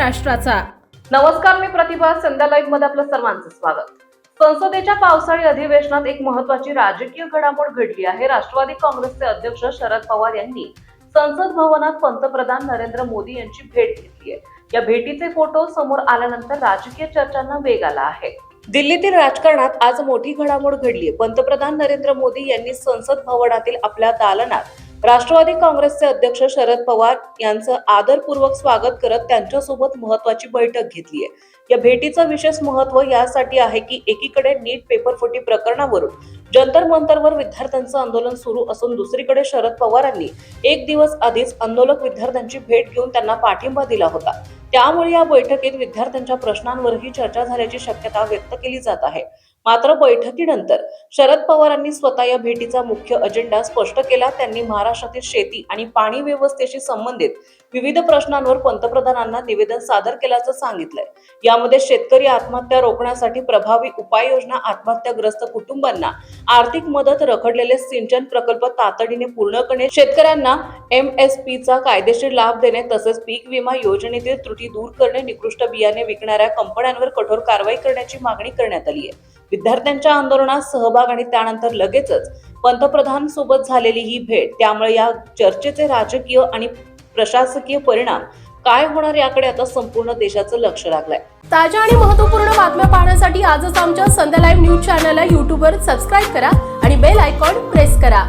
महाराष्ट्राचा। नमस्कार, मी प्रतिभा। संध्या लाईव्ह मध्ये आपलं सर्वांचं स्वागत। संसदेच्या पावसाळी अधिवेशनात एक महत्त्वाची राजकीय घडामोड घडली आहे। राष्ट्रवादी काँग्रेसचे अध्यक्ष शरद पवार यांनी संसद भवनात पंतप्रधान नरेंद्र मोदी यांची भेट घेतली आहे। या भेटीचे फोटो समोर आल्यानंतर राजकीय चर्चांना वेग आला आहे। दिल्लीतील राजकारणात आज मोठी घडामोड घडली आहे। पंतप्रधान नरेंद्र मोदी यांनी संसद भवनातील आपल्या दालनात राष्ट्रवादी काँग्रेसचे अध्यक्ष शरद पवार यांचं आदरपूर्वक स्वागत करत त्यांच्यासोबत महत्त्वाची बैठक घेतली आहे। या भेटीचं विशेष महत्त्व यासाठी आहे की एकीकडे नीट पेपरफुटी प्रकरणावरून जंतर मंतरवर विद्यार्थ्यांचं आंदोलन सुरू असून दुसरीकडे शरद पवारांनी एक दिवस आधीच आंदोलक विद्यार्थ्यांची भेट घेऊन त्यांना पाठिंबा दिला होता। त्यामुळे या बैठकीत विद्यार्थ्यांच्या प्रश्नांवरही चर्चा झाल्याची शक्यता व्यक्त केली जात आहे। मात्र बैठकीनंतर शरद पवारांनी स्वतः या भेटीचा मुख्य अजेंडा स्पष्ट केला। त्यांनी महाराष्ट्रातील शेती आणि पाणी व्यवस्थेशी संबंधित विविध प्रश्नांवर पंतप्रधानांना निवेदन सादर केल्याचं सांगितलंय। यामध्ये शेतकरी आत्महत्या रोखण्यासाठी प्रभावी उपाययोजना, आत्महत्याग्रस्त कुटुंबांना आर्थिक मदत, रखडलेले सिंचन प्रकल्प तातडीने पूर्ण करणे, शेतकऱ्यांना MSP चा कायदेशीर लाभ देणे, तसेच पीक विमा योजनेतील त्रुटी दूर करणे, निकृष्ट बियाणे विकणाऱ्या कंपन्यांवर कठोर कारवाई करण्याची मागणी करण्यात आली आहे। विद्यार्थ्यांच्या आंदोलनात सहभाग आणि त्यानंतर लगेचच पंतप्रधान सोबत झालेली ही भेट, त्यामुळे या चर्चेचे राजकीय आणि प्रशासकीय परिणाम काय होणार याकडे आता संपूर्ण देशाचं लक्ष लागलंय। ताज्या आणि महत्त्वपूर्ण बातम्या पाहण्यासाठी आजच आमच्या संध्या लाईव्ह न्यूज चॅनलला YouTube वर सबस्क्राईब करा आणि बेल आयकॉन प्रेस करा।